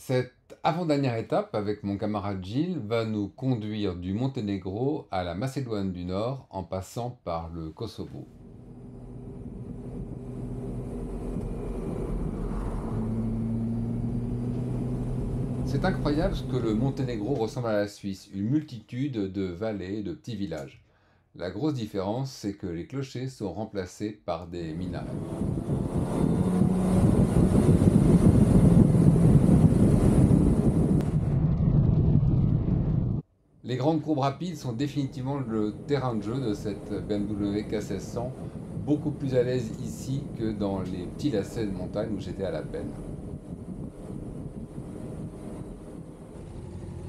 Cette avant-dernière étape avec mon camarade Gilles va nous conduire du Monténégro à la Macédoine du Nord en passant par le Kosovo. C'est incroyable ce que le Monténégro ressemble à la Suisse, une multitude de vallées et de petits villages. La grosse différence, c'est que les clochers sont remplacés par des minarets. Les grandes courbes rapides sont définitivement le terrain de jeu de cette BMW K1600, beaucoup plus à l'aise ici que dans les petits lacets de montagne où j'étais à la peine.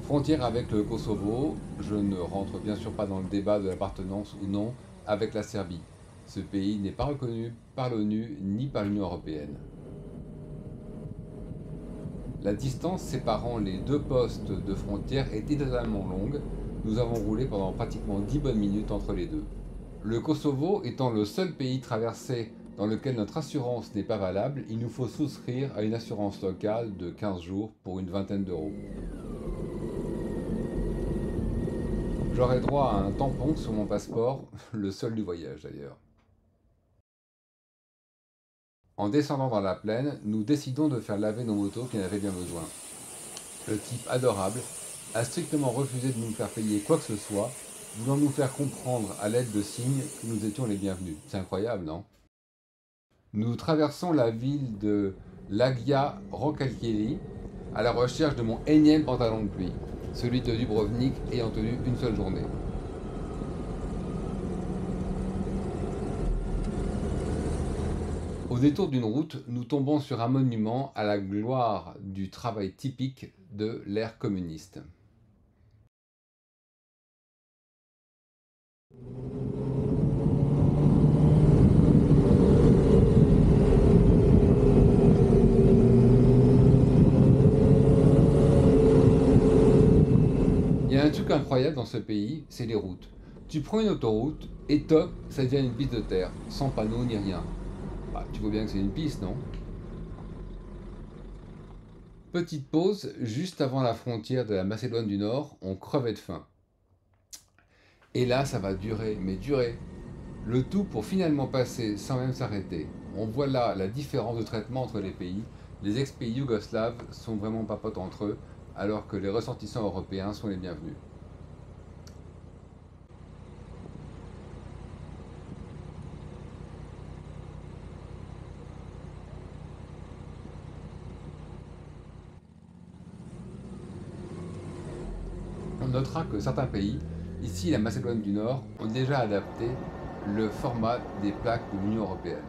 Frontière avec le Kosovo, je ne rentre bien sûr pas dans le débat de l'appartenance ou non avec la Serbie. Ce pays n'est pas reconnu par l'ONU ni par l'Union européenne. La distance séparant les deux postes de frontière est totalement longue. Nous avons roulé pendant pratiquement 10 bonnes minutes entre les deux. Le Kosovo étant le seul pays traversé dans lequel notre assurance n'est pas valable, il nous faut souscrire à une assurance locale de 15 jours pour une vingtaine d'euros. J'aurai droit à un tampon sur mon passeport, le seul du voyage d'ailleurs. En descendant dans la plaine, nous décidons de faire laver nos motos qui en avaient bien besoin. Le type adorable a strictement refusé de nous faire payer quoi que ce soit, voulant nous faire comprendre à l'aide de signes que nous étions les bienvenus. C'est incroyable, non? Nous traversons la ville de Lagia Rokalkeli à la recherche de mon énième pantalon de pluie, celui de Dubrovnik ayant tenu une seule journée. Au détour d'une route, nous tombons sur un monument à la gloire du travail typique de l'ère communiste. Il y a un truc incroyable dans ce pays, c'est les routes. Tu prends une autoroute et toc, ça devient une piste de terre, sans panneau ni rien. Bah, tu vois bien que c'est une piste, non? Petite pause, juste avant la frontière de la Macédoine du Nord, on crevait de faim. Et là, ça va durer, mais durer. Le tout pour finalement passer sans même s'arrêter. On voit là la différence de traitement entre les pays. Les ex-pays yougoslaves sont vraiment pas potes entre eux, alors que les ressortissants européens sont les bienvenus. On notera que certains pays, ici la Macédoine du Nord, ont déjà adapté le format des plaques de l'Union européenne.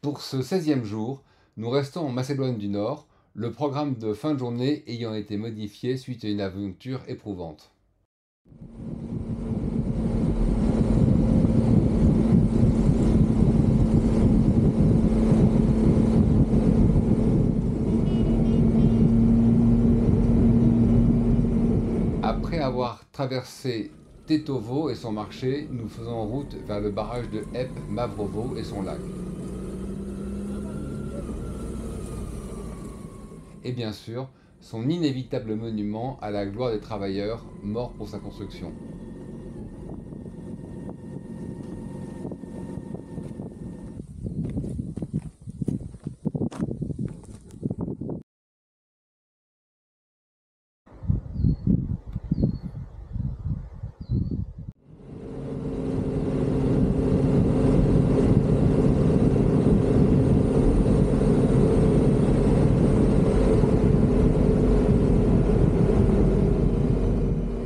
Pour ce 16e jour, nous restons en Macédoine du Nord, le programme de fin de journée ayant été modifié suite à une aventure éprouvante. Après avoir traversé Tetovo et son marché, nous faisons route vers le barrage de Ep Mavrovo et son lac. Et bien sûr, son inévitable monument à la gloire des travailleurs morts pour sa construction.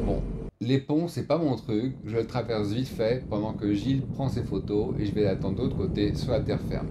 Bon, les ponts, c'est pas mon truc, je le traverse vite fait pendant que Gilles prend ses photos et je vais l'attendre de l'autre côté sur la terre ferme.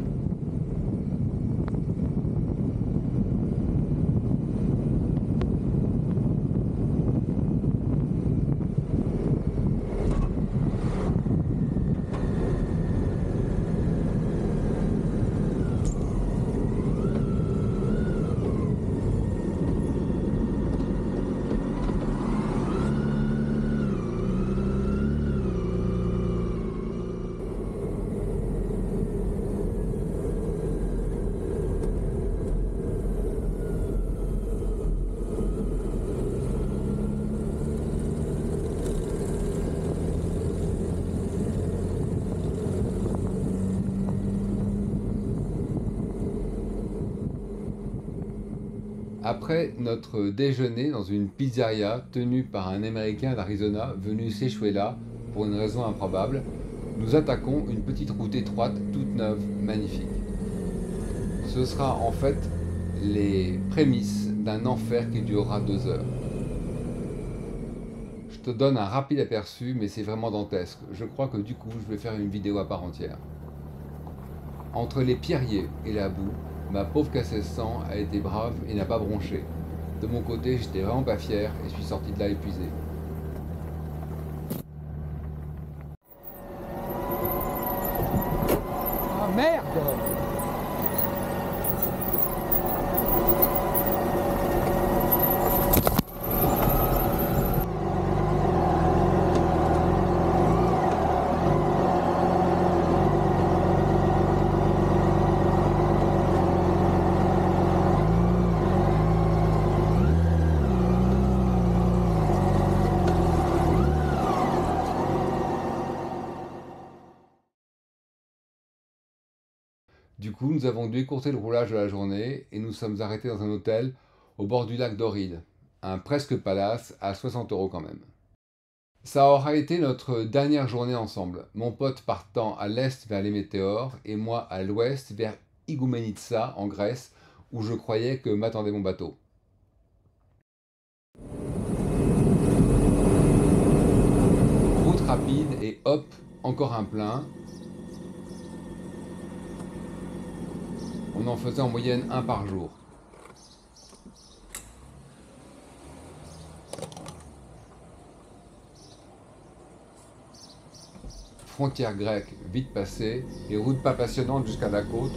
Après notre déjeuner dans une pizzeria tenue par un Américain d'Arizona venu s'échouer là pour une raison improbable, nous attaquons une petite route étroite, toute neuve, magnifique. Ce sera en fait les prémices d'un enfer qui durera 2 heures. Je te donne un rapide aperçu, mais c'est vraiment dantesque. Je crois que du coup, je vais faire une vidéo à part entière. Entre les pierriers et la boue, ma pauvre K1600 a été brave et n'a pas bronché. De mon côté, j'étais vraiment pas fier et suis sorti de là épuisé. Ah merde! Du coup, nous avons dû écourter le roulage de la journée et nous sommes arrêtés dans un hôtel au bord du lac d'Oride, un presque palace à 60 € quand même. Ça aura été notre dernière journée ensemble, mon pote partant à l'est vers les météores et moi à l'ouest vers Igoumenitsa en Grèce où je croyais que m'attendait mon bateau. Route rapide et hop, encore un plein. On en faisait en moyenne un par jour. Frontière grecque vite passée et route pas passionnante jusqu'à la côte.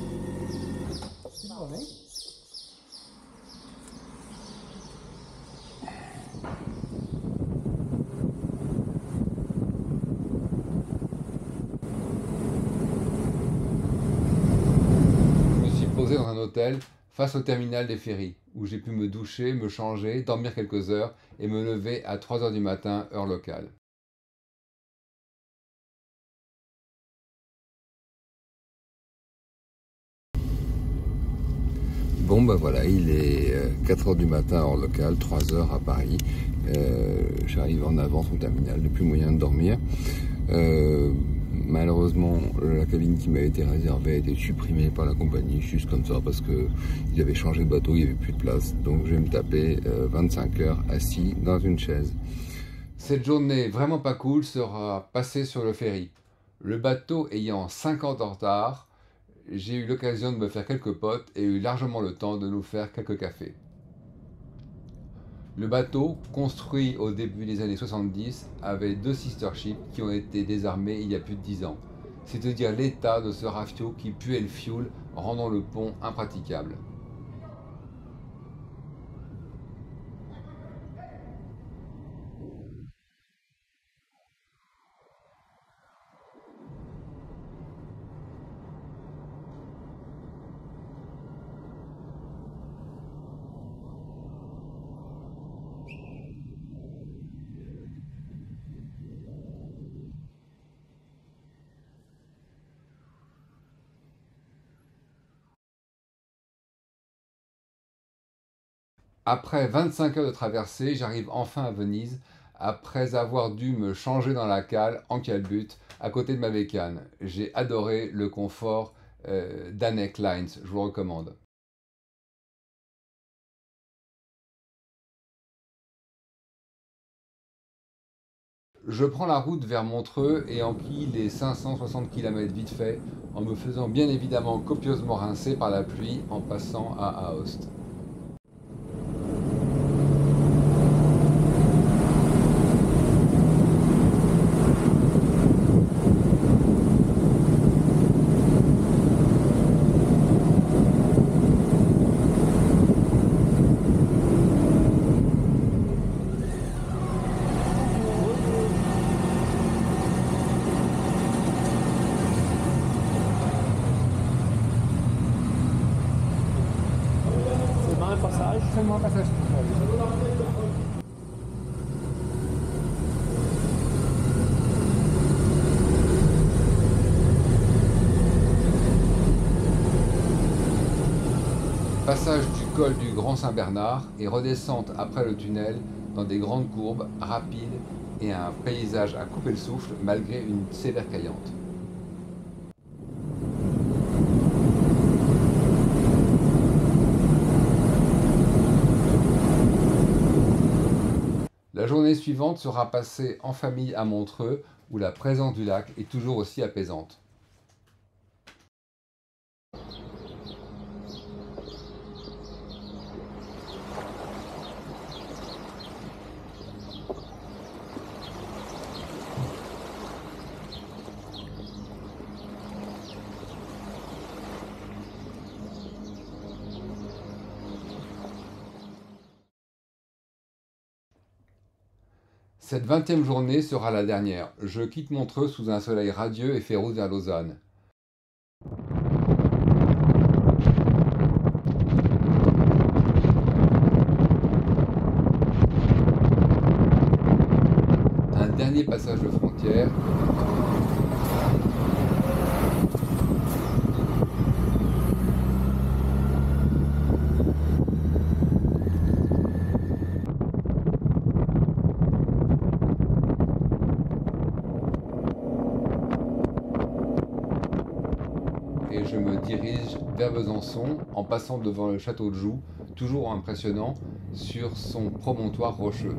Je me suis posé dans un hôtel face au terminal des ferries où j'ai pu me doucher, me changer, dormir quelques heures et me lever à 3 h du matin, heure locale. Bon ben voilà, il est 4 h du matin heure locale, 3 h à Paris. J'arrive en avance au terminal, il n'y a plus moyen de dormir. Malheureusement, la cabine qui m'a été réservée a été supprimée par la compagnie, juste comme ça, parce qu'ils avaient changé de bateau, il n'y avait plus de place. Donc je vais me taper 25 heures assis dans une chaise. Cette journée vraiment pas cool sera passée sur le ferry. Le bateau ayant 5 ans de retard, j'ai eu l'occasion de me faire quelques potes et eu largement le temps de nous faire quelques cafés. Le bateau, construit au début des années 70, avait 2 sister ships qui ont été désarmés il y a plus de 10 ans. C'est à dire l'état de ce rafio qui puait le fioul, rendant le pont impraticable. Après 25 heures de traversée, j'arrive enfin à Venise, après avoir dû me changer dans la cale, en calbute, à côté de ma bécane. J'ai adoré le confort d'Anneck Lines, je vous recommande. Je prends la route vers Montreux et enquille les 560 km vite fait, en me faisant bien évidemment copieusement rincer par la pluie en passant à Aoste. Seulement un passage. Passage du col du Grand Saint-Bernard et redescente après le tunnel dans des grandes courbes rapides et un paysage à couper le souffle malgré une sévère caillante. La journée suivante sera passée en famille à Montreux où la présence du lac est toujours aussi apaisante. Cette 20e journée sera la dernière. Je quitte Montreux sous un soleil radieux et fais route vers Lausanne. Un dernier passage de frontière. Et je me dirige vers Besançon en passant devant le château de Joux, toujours impressionnant sur son promontoire rocheux.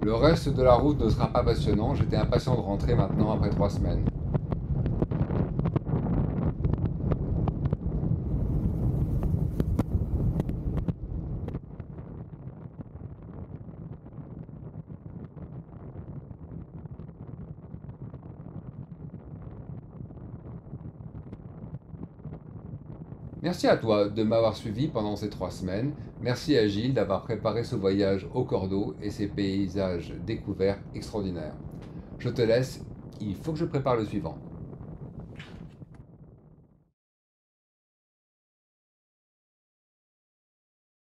Le reste de la route ne sera pas passionnant, j'étais impatient de rentrer maintenant après 3 semaines. Merci à toi de m'avoir suivi pendant ces 3 semaines. Merci à Gilles d'avoir préparé ce voyage au Cordeau et ces paysages découverts extraordinaires. Je te laisse, il faut que je prépare le suivant.